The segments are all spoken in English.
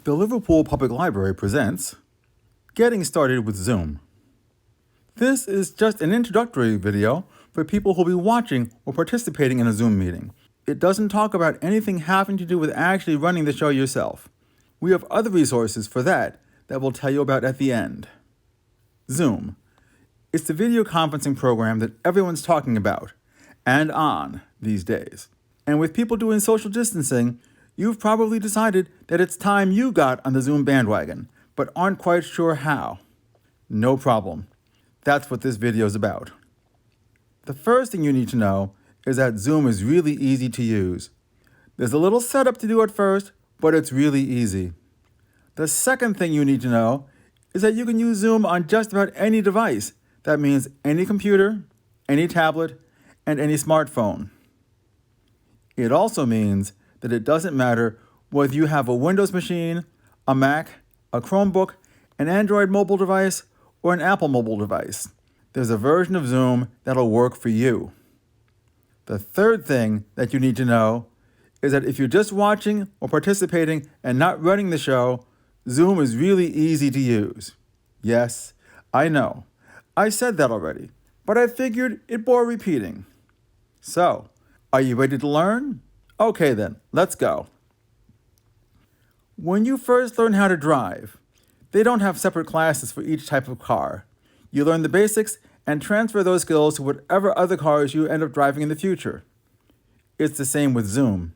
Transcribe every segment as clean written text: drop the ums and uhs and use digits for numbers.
The Liverpool Public Library presents Getting Started with Zoom. This is just an introductory video for people who'll be watching or participating in a Zoom meeting. It doesn't talk about anything having to do with actually running the show yourself. We have other resources for that we'll tell you about at the end. Zoom. It's the video conferencing program that everyone's talking about and on these days. And with people doing social distancing, you've probably decided that it's time you got on the Zoom bandwagon, but aren't quite sure how. No problem. That's what this video is about. The first thing you need to know is that Zoom is really easy to use. There's a little setup to do at first, but it's really easy. The second thing you need to know is that you can use Zoom on just about any device. That means any computer, any tablet, and any smartphone. It also means that it doesn't matter whether you have a Windows machine, a Mac, a Chromebook, an Android mobile device, or an Apple mobile device. There's a version of Zoom that'll work for you. The third thing that you need to know is that if you're just watching or participating and not running the show, Zoom is really easy to use. Yes, I know. I said that already, but I figured it bore repeating. So, are you ready to learn? Okay then, let's go. When you first learn how to drive, they don't have separate classes for each type of car. You learn the basics and transfer those skills to whatever other cars you end up driving in the future. It's the same with Zoom.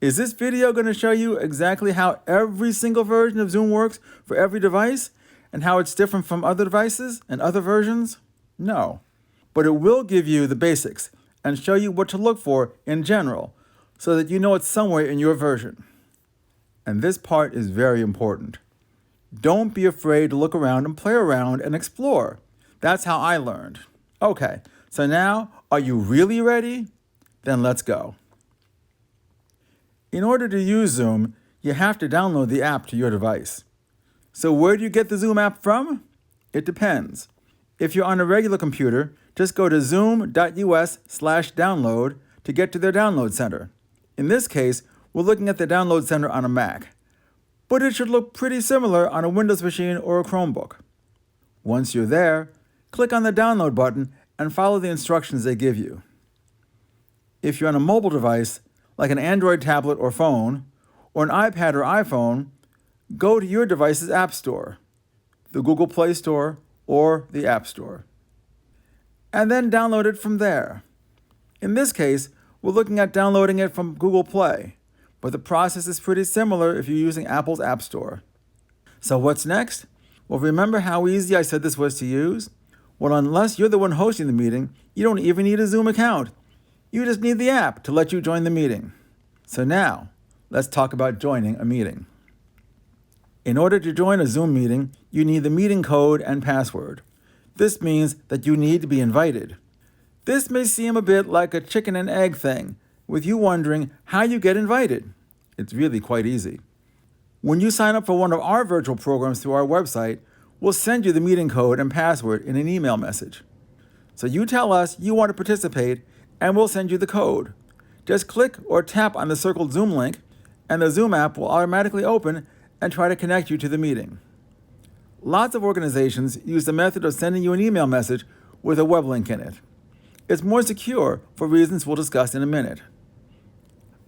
Is this video going to show you exactly how every single version of Zoom works for every device and how it's different from other devices and other versions? No. But it will give you the basics and show you what to look for in general, so that you know it's somewhere in your version. And this part is very important. Don't be afraid to look around and play around and explore. That's how I learned. Okay, so now, are you really ready? Then let's go. In order to use Zoom, you have to download the app to your device. So where do you get the Zoom app from? It depends. If you're on a regular computer, just go to zoom.us/download to get to their download center. In this case, we're looking at the download center on a Mac, but it should look pretty similar on a Windows machine or a Chromebook. Once you're there, click on the download button and follow the instructions they give you. If you're on a mobile device, like an Android tablet or phone, or an iPad or iPhone, go to your device's App Store, the Google Play Store or the App Store, and then download it from there. In this case, we're looking at downloading it from Google Play, but the process is pretty similar if you're using Apple's App Store. So what's next? Well, remember how easy I said this was to use? Well, unless you're the one hosting the meeting, you don't even need a Zoom account. You just need the app to let you join the meeting. So now, let's talk about joining a meeting. In order to join a Zoom meeting, you need the meeting code and password. This means that you need to be invited. This may seem a bit like a chicken and egg thing, with you wondering how you get invited. It's really quite easy. When you sign up for one of our virtual programs through our website, we'll send you the meeting code and password in an email message. So you tell us you want to participate, and we'll send you the code. Just click or tap on the circled Zoom link, and the Zoom app will automatically open and try to connect you to the meeting. Lots of organizations use the method of sending you an email message with a web link in it. It's more secure for reasons we'll discuss in a minute.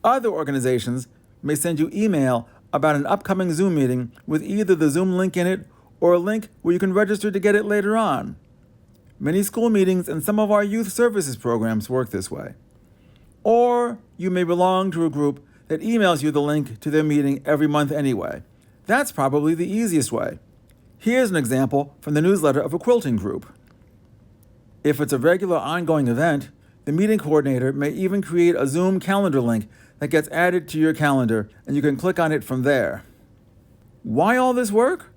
Other organizations may send you email about an upcoming Zoom meeting with either the Zoom link in it or a link where you can register to get it later on. Many school meetings and some of our youth services programs work this way. Or you may belong to a group that emails you the link to their meeting every month anyway. That's probably the easiest way. Here's an example from the newsletter of a quilting group. If it's a regular ongoing event, the meeting coordinator may even create a Zoom calendar link that gets added to your calendar, and you can click on it from there. Why all this work?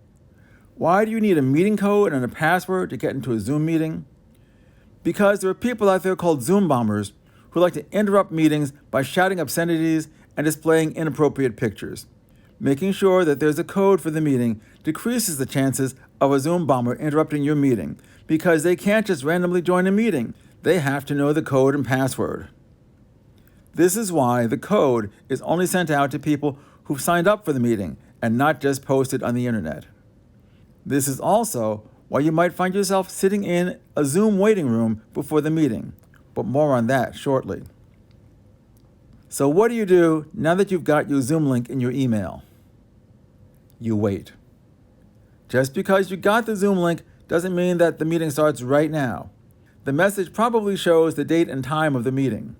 Why do you need a meeting code and a password to get into a Zoom meeting? Because there are people out there called Zoom bombers who like to interrupt meetings by shouting obscenities and displaying inappropriate pictures. Making sure that there's a code for the meeting decreases the chances of a Zoom bomber interrupting your meeting, because they can't just randomly join a meeting. They have to know the code and password. This is why the code is only sent out to people who've signed up for the meeting and not just posted on the internet. This is also why you might find yourself sitting in a Zoom waiting room before the meeting, but more on that shortly. So what do you do now that you've got your Zoom link in your email? You wait. Just because you got the Zoom link doesn't mean that the meeting starts right now. The message probably shows the date and time of the meeting.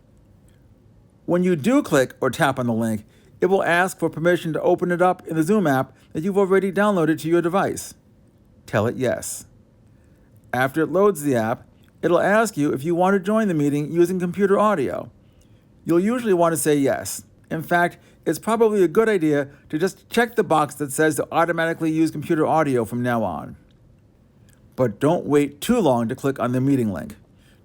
When you do click or tap on the link, it will ask for permission to open it up in the Zoom app that you've already downloaded to your device. Tell it yes. After it loads the app, it'll ask you if you want to join the meeting using computer audio. You'll usually want to say yes. In fact, it's probably a good idea to just check the box that says to automatically use computer audio from now on. But don't wait too long to click on the meeting link.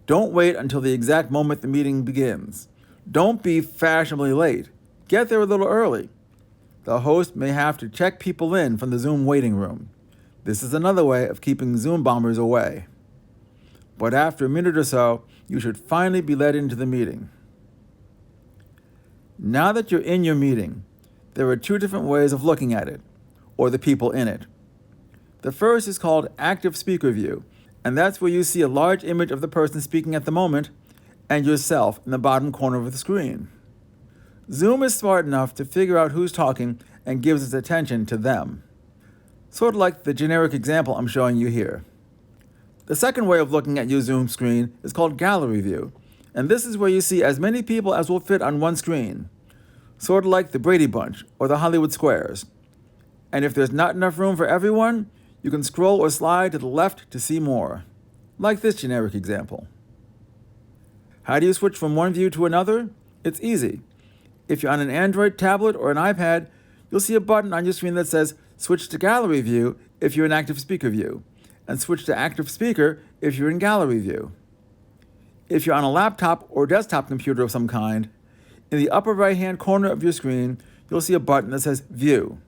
Don't wait until the exact moment the meeting begins. Don't be fashionably late. Get there a little early. The host may have to check people in from the Zoom waiting room. This is another way of keeping Zoom bombers away. But after a minute or so, you should finally be let into the meeting. Now that you're in your meeting, there are two different ways of looking at it, or the people in it. The first is called active speaker view, and that's where you see a large image of the person speaking at the moment and yourself in the bottom corner of the screen. Zoom is smart enough to figure out who's talking and gives its attention to them. Sort of like the generic example I'm showing you here. The second way of looking at your Zoom screen is called gallery view, and this is where you see as many people as will fit on one screen. Sort of like the Brady Bunch or the Hollywood Squares. And if there's not enough room for everyone, you can scroll or slide to the left to see more. Like this generic example. How do you switch from one view to another? It's easy. If you're on an Android tablet or an iPad, you'll see a button on your screen that says switch to gallery view if you're in active speaker view, and switch to active speaker if you're in gallery view. If you're on a laptop or desktop computer of some kind, in the upper right-hand corner of your screen, you'll see a button that says View.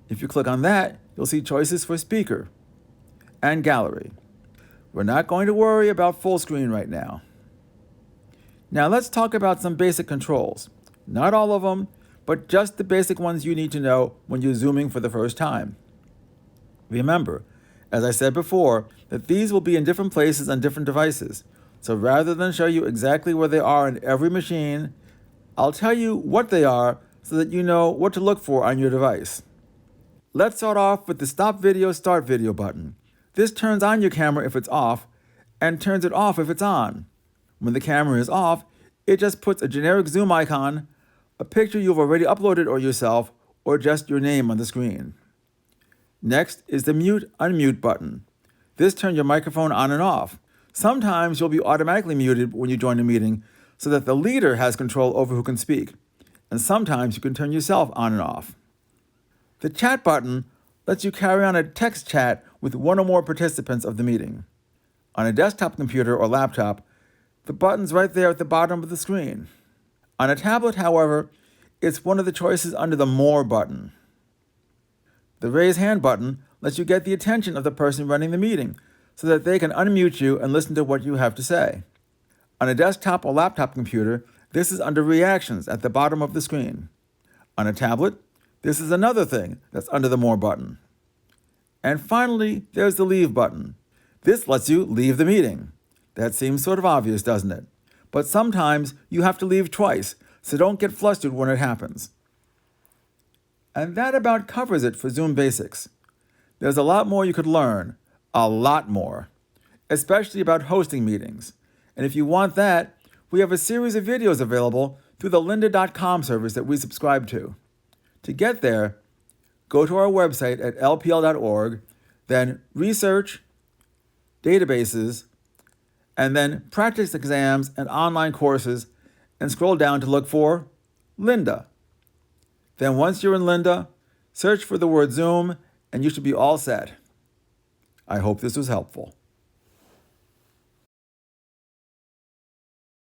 If you click on that, you'll see choices for speaker and gallery. We're not going to worry about full screen right now. Now let's talk about some basic controls. Not all of them, but just the basic ones you need to know when you're Zooming for the first time. Remember, as I said before, that these will be in different places on different devices. So rather than show you exactly where they are on every machine, I'll tell you what they are so that you know what to look for on your device. Let's start off with the Stop Video, Start Video button. This turns on your camera if it's off and turns it off if it's on. When the camera is off, it just puts a generic Zoom icon, a picture you've already uploaded or yourself, or just your name on the screen. Next is the Mute Unmute button. This turns your microphone on and off. Sometimes you'll be automatically muted when you join a meeting so that the leader has control over who can speak, and sometimes you can turn yourself on and off. The Chat button lets you carry on a text chat with one or more participants of the meeting. On a desktop computer or laptop, the button's right there at the bottom of the screen. On a tablet, however, it's one of the choices under the More button. The Raise Hand button lets you get the attention of the person running the meeting so that they can unmute you and listen to what you have to say. On a desktop or laptop computer, this is under Reactions at the bottom of the screen. On a tablet, this is another thing that's under the More button. And finally, there's the Leave button. This lets you leave the meeting. That seems sort of obvious, doesn't it? But sometimes you have to leave twice, so don't get flustered when it happens. And that about covers it for Zoom Basics. There's a lot more you could learn, a lot more, especially about hosting meetings. And if you want that, we have a series of videos available through the lynda.com service that we subscribe to. To get there, go to our website at lpl.org, then Research, Databases, and then Practice Exams and Online Courses, and scroll down to look for Lynda. Then once you're in Lynda, search for the word Zoom, and you should be all set. I hope this was helpful.